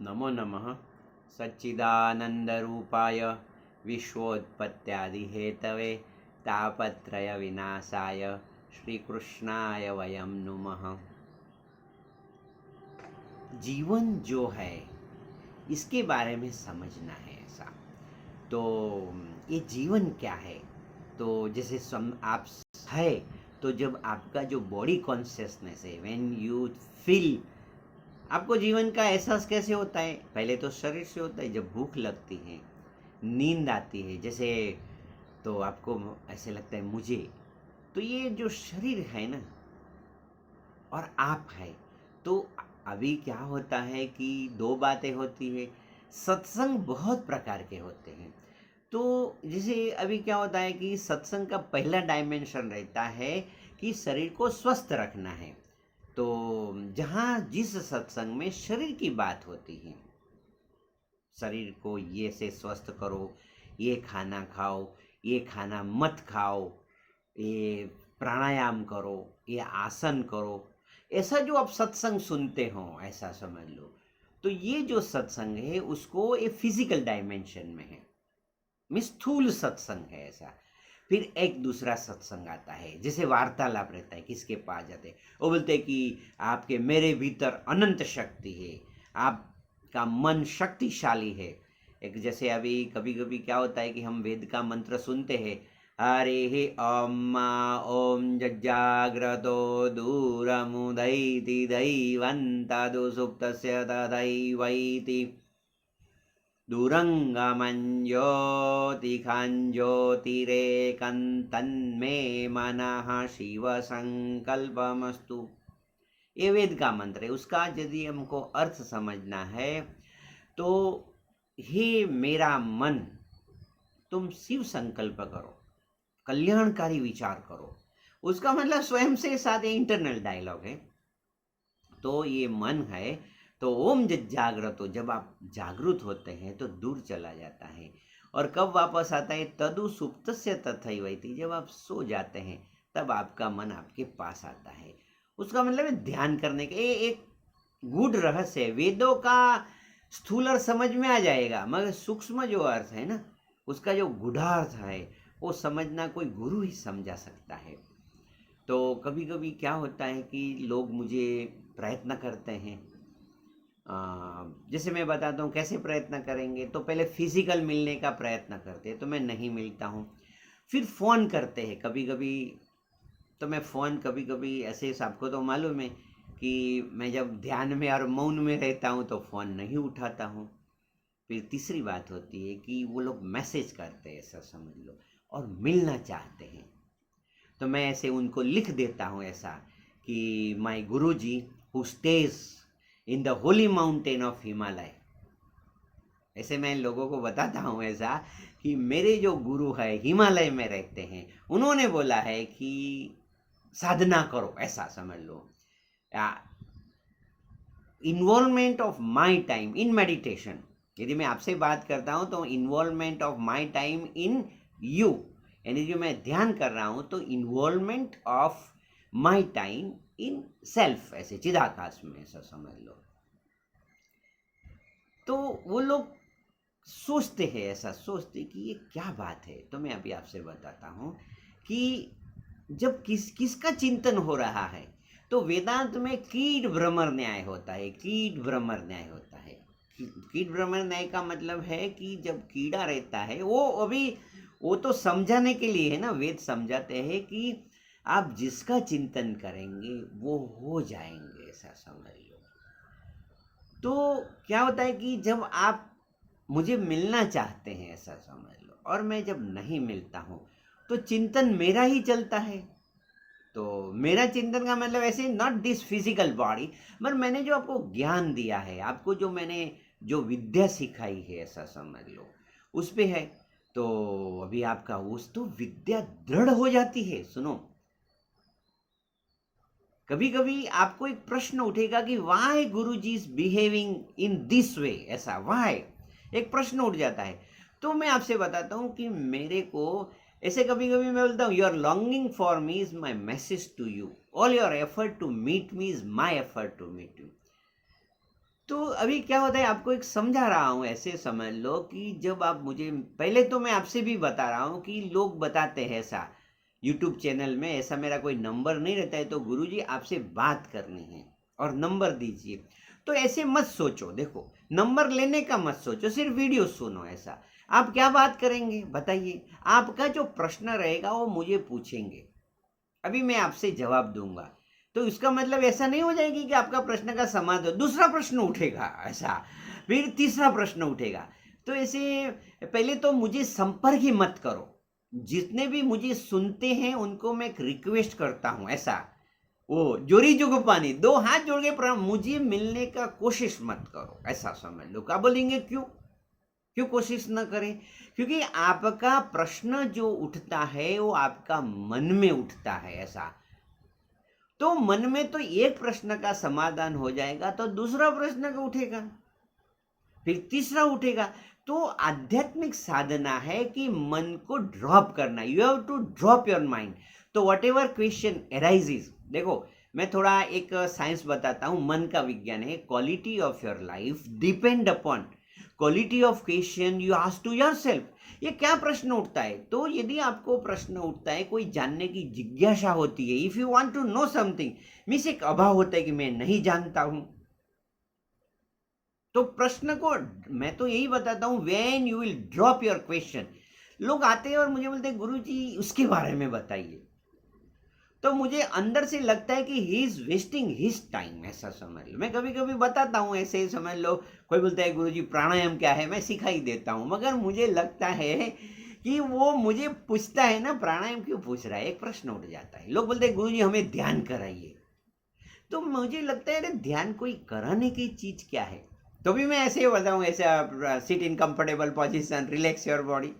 नमो नमः सच्चिदानन्दरूपाय विश्वोत्पत्त्यादिहेतवे तापत्रयविनाशाय श्रीकृष्णाय वयं नुमः। जीवन जो है इसके बारे में समझना है ऐसा। तो ये जीवन क्या है? तो जैसे आप है, तो जब आपका जो बॉडी कॉन्शियसनेस है, व्हेन यू फील, आपको जीवन का एहसास कैसे होता है? पहले तो शरीर से होता है। जब भूख लगती है, नींद आती है, जैसे तो आपको ऐसे लगता है मुझे, तो ये जो शरीर है ना और आप है, तो अभी क्या होता है कि दो बातें होती है। सत्संग बहुत प्रकार के होते हैं। तो जैसे अभी क्या होता है कि सत्संग का पहला डायमेंशन रहता है कि शरीर को स्वस्थ रखना है। तो जहाँ जिस सत्संग में शरीर की बात होती है, शरीर को ये से स्वस्थ करो, ये खाना खाओ, ये खाना मत खाओ, ये प्राणायाम करो, ये आसन करो, ऐसा जो आप सत्संग सुनते हो ऐसा समझ लो। तो ये जो सत्संग है उसको ये फिजिकल डायमेंशन में है, स्थूल सत्संग है ऐसा। फिर एक दूसरा सत्संग आता है, जैसे वार्तालाप रहता है, किसके पास जाते हैं, वो बोलते हैं कि आपके मेरे भीतर अनंत शक्ति है, आपका मन शक्तिशाली है। एक जैसे अभी कभी कभी क्या होता है कि हम वेद का मंत्र सुनते हैं, हरे ओम ओम जज्जाग्रतो दूरमुदैति दैवन्तादु सुप्तस्य तदैवैति दूरंगमंज्योतिखांज्योतिरेकन्तन्मे मनः शिव संकल्पमस्तु। ये वेद का मंत्र है। उसका यदि हमको अर्थ समझना है तो हे मेरा मन, तुम शिव संकल्प करो, कल्याणकारी विचार करो। उसका मतलब स्वयं से साथ इंटरनल डायलॉग है। तो ये मन है, तो ओम जागृत हो, जब आप जागृत होते हैं तो दूर चला जाता है। और कब वापस आता है? तदु सुप्तस्य तथैवैति, जब आप सो जाते हैं तब आपका मन आपके पास आता है। उसका मतलब है ध्यान करने के एक गूढ़ रहस्य है। वेदों का स्थूल अर्थ समझ में आ जाएगा, मगर सूक्ष्म जो अर्थ है ना, उसका जो गूढ़ार्थ है वो समझना कोई गुरु ही समझा सकता है। तो कभी कभी क्या होता है कि लोग मुझे प्रयत्न करते हैं, जैसे मैं बताता हूँ कैसे प्रयत्न करेंगे। तो पहले फिजिकल मिलने का प्रयत्न करते हैं, तो मैं नहीं मिलता हूँ। फिर फ़ोन करते हैं कभी कभी, तो मैं फ़ोन कभी कभी ऐसे, आपको तो मालूम है कि मैं जब ध्यान में और मौन में रहता हूँ तो फ़ोन नहीं उठाता हूँ। फिर तीसरी बात होती है कि वो लोग मैसेज करते हैं, ऐसा समझ लो, और मिलना चाहते हैं। तो मैं ऐसे उनको लिख देता हूँ ऐसा कि my Guruji who stays in the Holi mountain of Himalaya. ऐसे मैं लोगों को बताता हूँ ऐसा कि मेरे जो गुरु है हिमालय में रहते हैं, उन्होंने बोला है कि साधना करो, ऐसा समझ लो। Involvement of my time in meditation, यदि मैं आपसे बात करता हूँ तो involvement of my time in you, यानी जो मैं ध्यान कर रहा हूँ तो involvement of my time in self, ऐसे चिदाकाश में, ऐसा समझ लो। तो वो लोग सोचते हैं, ऐसा सोचते कि ये क्या बात है। तो मैं अभी आपसे बताता हूँ कि जब किसका चिंतन हो रहा है, तो वेदांत में कीट भ्रमर न्याय होता है। कीट भ्रमर न्याय होता है। कीट भ्रमर न्याय का मतलब है कि जब कीड़ा रहता है, वो तो समझाने के लिए है ना, वेद समझाते हैं कि आप जिसका चिंतन करेंगे वो हो जाएंगे, ऐसा समझ लो। तो क्या होता है कि जब आप मुझे मिलना चाहते हैं, ऐसा समझ लो, और मैं जब नहीं मिलता हूँ तो चिंतन मेरा ही चलता है। तो मेरा चिंतन का मतलब ऐसे नॉट दिस फिजिकल बॉडी, मगर मैंने जो आपको ज्ञान दिया है, आपको जो मैंने जो विद्या सिखाई है, ऐसा समझ लो, उस पे है। तो अभी आपका उस तो विद्या दृढ़ हो जाती है। सुनो, कभी कभी आपको एक प्रश्न उठेगा कि why Guruji is behaving in this way, ऐसा वाई एक प्रश्न उठ जाता है। तो मैं आपसे बताता हूँ कि मेरे को ऐसे कभी कभी मैं बोलता हूँ, your longing for me is my message to you, all your effort to meet me is my effort to meet you. तो अभी क्या होता है, आपको एक समझा रहा हूँ, ऐसे समझ लो कि जब आप मुझे, पहले तो मैं आपसे भी बता रहा हूँ कि लोग बताते हैं ऐसा यूट्यूब चैनल में, ऐसा मेरा कोई नंबर नहीं रहता है, तो गुरुजी आपसे बात करनी है और नंबर दीजिए। तो ऐसे मत सोचो, देखो नंबर लेने का मत सोचो, सिर्फ वीडियो सुनो। ऐसा आप क्या बात करेंगे बताइए, आपका जो प्रश्न रहेगा वो मुझे पूछेंगे, अभी मैं आपसे जवाब दूंगा। तो इसका मतलब ऐसा नहीं हो जाएगी कि आपका प्रश्न का समाधान, दूसरा प्रश्न उठेगा ऐसा, फिर तीसरा प्रश्न उठेगा। तो ऐसे पहले तो मुझे संपर्क ही मत करो। जितने भी मुझे सुनते हैं उनको मैं एक रिक्वेस्ट करता हूं, ऐसा वो जोरी जुगु पानी, दो हाथ जोड़ के मुझे मिलने का कोशिश मत करो, ऐसा समझ लो। क्या बोलेंगे, क्यों क्यों कोशिश न करें? क्योंकि आपका प्रश्न जो उठता है वो आपका मन में उठता है, ऐसा। तो मन में तो एक प्रश्न का समाधान हो जाएगा तो दूसरा प्रश्न का उठेगा, फिर तीसरा उठेगा। तो आध्यात्मिक साधना है कि मन को ड्रॉप करना, you have to drop your mind. तो वट एवर क्वेश्चन अराइजेज, देखो मैं थोड़ा एक साइंस बताता हूं, मन का विज्ञान है। Quality of your life depend upon quality of question you ask to yourself. ये क्या प्रश्न उठता है? तो यदि आपको प्रश्न उठता है, कोई जानने की जिज्ञासा होती है, if you want to know something, means एक अभाव होता है कि मैं नहीं जानता हूं, तो प्रश्न को मैं तो यही बताता हूं, when you will drop your question. लोग आते हैं और मुझे बोलते हैं गुरुजी उसके बारे में बताइए, तो मुझे अंदर से लगता है कि he is wasting his time, ऐसा समझ लो। मैं कभी कभी बताता हूँ ऐसे ही, समझ लो। कोई बोलता है गुरुजी प्राणायाम क्या है, मैं सिखाई देता हूँ, मगर मुझे लगता है कि वो मुझे पूछता है ना प्राणायाम क्यों पूछ रहा है, एक प्रश्न उठ जाता है। लोग बोलते हैं गुरुजी हमें ध्यान कराइए, तो मुझे लगता है अरे ध्यान कोई कराने की चीज क्या है? तो भी मैं ऐसे ही बताऊँ, ऐसे आप sit in comfortable position, relax your body.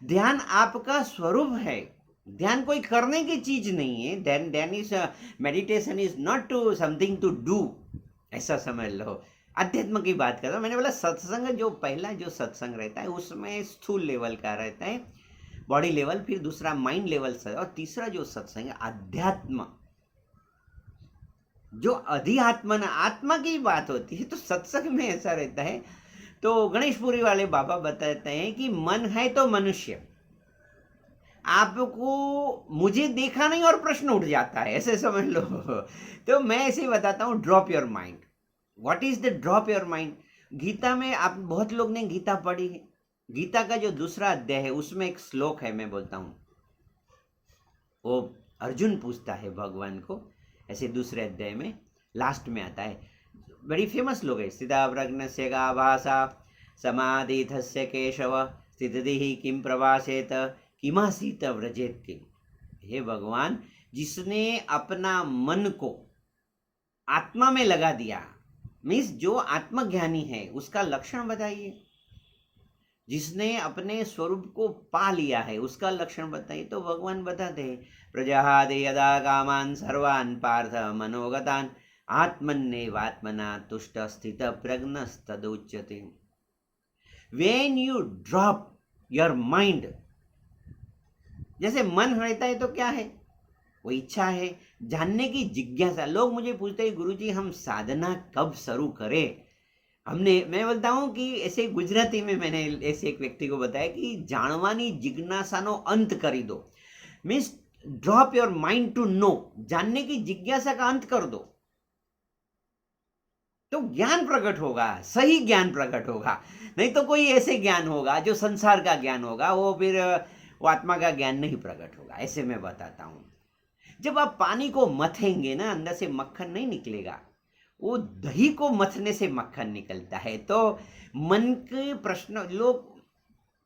ध्यान आपका स्वरूप है, ध्यान कोई करने की चीज नहीं है। ध्यान is, meditation is not to something to do, ऐसा समझ लो। अध्यात्म की बात कर रहा हूं। मैंने बोला सत्संग, जो पहला जो सत्संग रहता है उसमें स्थूल लेवल का रहता है, बॉडी लेवल, फिर दूसरा माइंड लेवल से, और तीसरा जो सत्संग है अध्यात्म, जो अधिआत्मन आत्मा की बात होती है। तो सत्संग में ऐसा रहता है। तो गणेशपुरी वाले बाबा बताते हैं कि मन है तो मनुष्य, आपको मुझे देखा नहीं और प्रश्न उठ जाता है, ऐसे समझ लो। तो मैं ऐसे ही बताता हूँ, drop your mind. What is the drop your mind? Gita में, आप बहुत लोग ने गीता पढ़ी है, गीता का जो दूसरा अध्याय है उसमें एक श्लोक है, मैं बोलता हूँ। वो अर्जुन पूछता है भगवान को, ऐसे दूसरे अध्याय में लास्ट में आता है, बड़ी फेमस लोग है। स्थिता प्रज्ञस्य का भाषा समाधिथस्य केशव स्थिति किम प्रवासेत किमासीत व्रजेत किम। हे भगवान, जिसने अपना मन को आत्मा में लगा दिया, मीन्स जो आत्मज्ञानी है, उसका लक्षण बताइए। जिसने अपने स्वरूप को पा लिया है उसका लक्षण बताइए। तो भगवान बताते हैं, प्रजाहादे यदा कामान सर्वान् पार्थ मनोगतान आत्मन्नेवात्मना तुष्ट स्थित प्रज्ञस्तदुच्यते। When you drop your mind, जैसे मन रहता है तो क्या है, वो इच्छा है, जानने की जिज्ञासा। लोग मुझे पूछते हैं गुरुजी हम साधना कब शुरू करें? मैं बोलता हूँ कि ऐसे गुजराती में मैंने ऐसे एक व्यक्ति को बताया कि जानवानी जिज्ञासानो अंत करी दो, means drop your mind to know, जानने की जिज्ञासा का अंत कर दो, तो ज्ञान प्रकट होगा, सही ज्ञान प्रकट होगा। नहीं तो कोई ऐसे ज्ञान होगा जो संसार का ज्ञान होगा, वो फिर वो आत्मा का ज्ञान नहीं प्रकट होगा, ऐसे मैं बताता हूँ। जब आप पानी को मथेंगे ना, अंदर से मक्खन नहीं निकलेगा, वो दही को मथने से मक्खन निकलता है। तो मन के प्रश्न, लोग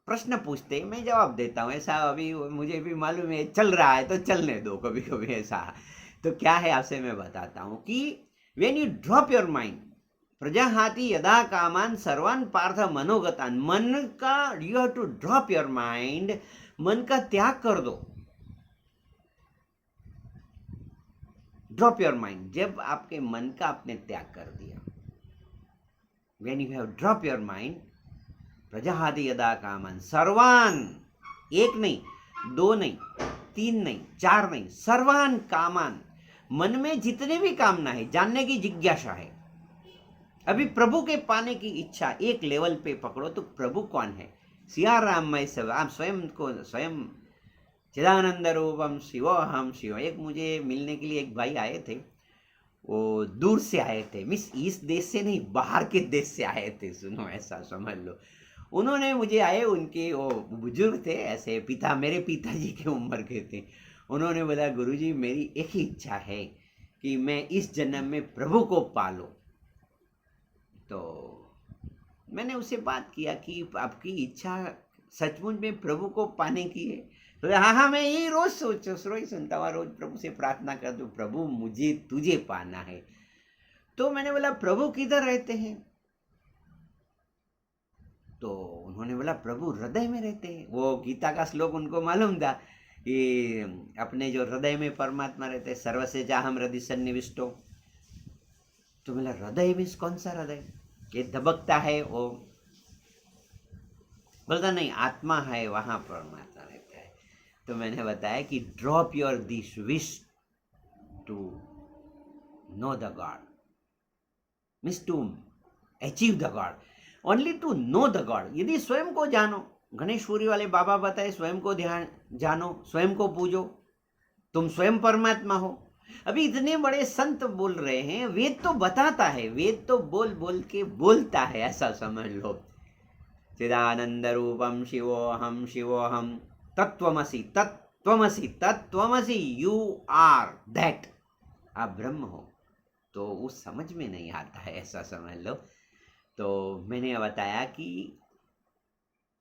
प्रश्न पूछते हैं, मैं जवाब देता हूँ। ऐसा अभी मुझे भी मालूम है चल रहा है तो चलने दो, कभी कभी ऐसा। तो क्या है आपसे मैं बताता हूँ कि when you drop your mind, प्रजाहाति यदा कामान सर्वान् पार्थ मनोगतान, मन का you have to drop your mind, मन का त्याग कर दो। ड्रॉप योर माइंड, जब आपके मन का आपने त्याग कर दिया, when you have drop your mind, प्रजाहाति यदा कामान सर्वान, एक नहीं, दो नहीं, तीन नहीं, चार नहीं, सर्वान कामान, मन में जितने भी कामना है, जानने की जिज्ञासा है, अभी प्रभु के पाने की इच्छा एक लेवल पे पकड़ो तो प्रभु कौन है? सिया राम मैं सब, आप स्वयं को स्वयं चिदानंद रूपम शिवो हम शिव। एक मुझे मिलने के लिए एक भाई आए थे, वो दूर से आए थे, मिस इस देश से नहीं, बाहर के देश से आए थे, सुनो ऐसा समझ लो। उन्होंने मुझे आए, उनके वो बुजुर्ग थे, ऐसे पिता, मेरे पिताजी के उम्र के थे। उन्होंने बोला गुरुजी मेरी एक ही इच्छा है कि मैं इस जन्म में प्रभु को पालूं। तो मैंने उससे बात किया कि आपकी इच्छा सचमुच में प्रभु को पाने की है? तो हाँ हाँ, मैं यही रोज सुनता हुआ, रोज प्रभु से प्रार्थना कर दूं, प्रभु मुझे तुझे पाना है। तो मैंने बोला प्रभु किधर रहते हैं? तो उन्होंने बोला प्रभु हृदय में रहते हैं। वो गीता का श्लोक उनको मालूम था कि अपने जो हृदय में परमात्मा रहते हैं, सर्वसे चाहम हृदय सन्निविष्टो। तो बोला हृदय में कौन सा हृदय? ये धबकता है वो। बोलता नहीं, आत्मा है, वहां परमात्मा रहता है। तो मैंने बताया कि drop your this wish to know the God, means to achieve the God, only to know the God. यदि स्वयं को जानो, गणेशपुरी वाले बाबा बताए स्वयं को ध्यान जानो, स्वयं को पूजो, तुम स्वयं परमात्मा हो। अभी इतने बड़े संत बोल रहे हैं, वेद तो बताता है, वेद तो बोल बोल के बोलता है, ऐसा समझ लो। चिदानंद रूपम शिवोहम शिवोहम तत्वमसि तत्वमसि तत्वमसि, यू आर दैट। आप ब्रह्म हो। तो वो समझ में नहीं आता है, ऐसा समझ लो। तो मैंने बताया कि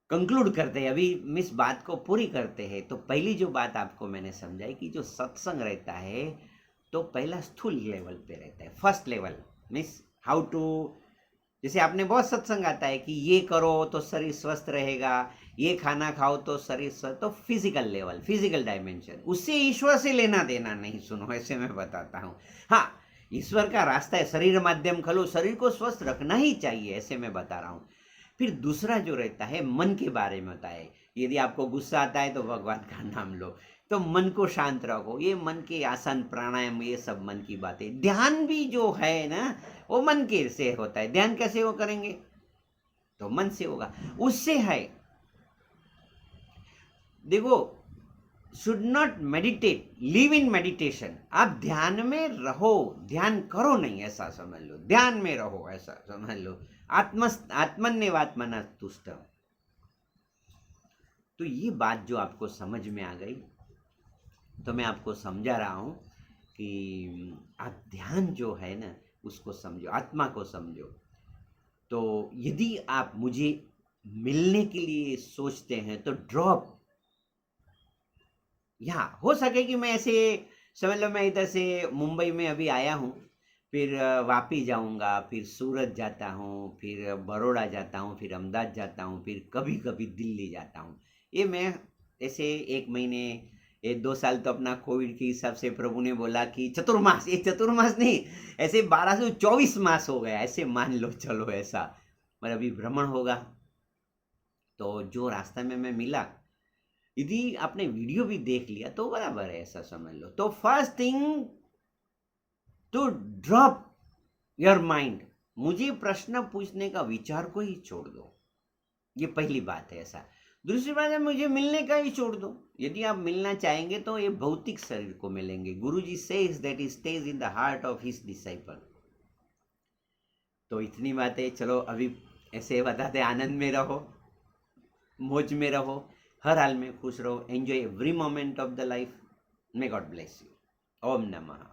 कंक्लूड करते हैं, अभी इस बात को पूरी करते हैं। तो पहली जो बात आपको मैंने समझाई कि जो सत्संग रहता है तो पहला स्थूल लेवल पे रहता है, first level means how to, जैसे आपने बहुत सत्संग आता है कि ये करो तो शरीर स्वस्थ रहेगा, ये खाना खाओ तो शरीर स्वस्थ, तो फिजिकल लेवल, फिजिकल डायमेंशन, उससे ईश्वर से लेना देना नहीं। सुनो ऐसे मैं बताता हूँ, हाँ ईश्वर का रास्ता है, शरीर माध्यम खलो, शरीर को स्वस्थ रखना ही चाहिए, ऐसे मैं बता रहा हूँ। फिर दूसरा जो रहता है मन के बारे में होता है, यदि आपको गुस्सा आता है तो भगवान का नाम लो, तो मन को शांत रखो, ये मन के आसन प्राणायाम, ये सब मन की बातें। ध्यान भी जो है ना वो मन के से होता है। ध्यान कैसे वो करेंगे? तो मन से होगा, उससे है। देखो, should not meditate, live in meditation. आप ध्यान में रहो, ध्यान करो नहीं, ऐसा समझ लो, ध्यान में रहो, ऐसा समझ लो। आत्मन्यवात्मना तुष्ट। तो ये बात जो आपको समझ में आ गई, तो मैं आपको समझा रहा हूं कि आप ध्यान जो है ना उसको समझो, आत्मा को समझो। तो यदि आप मुझे मिलने के लिए सोचते हैं तो ड्रॉप, यहाँ हो सके कि मैं ऐसे समझ लो, मैं इधर से मुंबई में अभी आया हूँ, फिर वापी जाऊँगा, फिर सूरत जाता हूँ, फिर बड़ौदा जाता हूँ, फिर अहमदाबाद जाता हूँ, फिर कभी कभी दिल्ली जाता हूँ। ये मैं ऐसे 1 महीने, ये 2 साल तो अपना कोविड के हिसाब से प्रभु ने बोला कि चतुर्मास, ये चतुर्मास नहीं, ऐसे 12 से 24 मास हो गया, ऐसे मान लो, चलो ऐसा। पर अभी भ्रमण होगा, तो जो रास्ता में मैं मिला, यदि आपने वीडियो भी देख लिया तो बराबर है, ऐसा समझ लो। तो first thing to drop your mind, मुझे प्रश्न पूछने का विचार को ही छोड़ दो, ये पहली बात है ऐसा। दूसरी बात है, मुझे मिलने का ही छोड़ दो। यदि आप मिलना चाहेंगे तो ये भौतिक शरीर को मिलेंगे। Guruji says that he stays in the heart of his disciple. तो इतनी बातें, चलो अभी ऐसे बताते, आनंद में रहो, मौज में रहो, हर हाल में खुश रहो, enjoy every moment of the life. May God bless you. ओम नमः।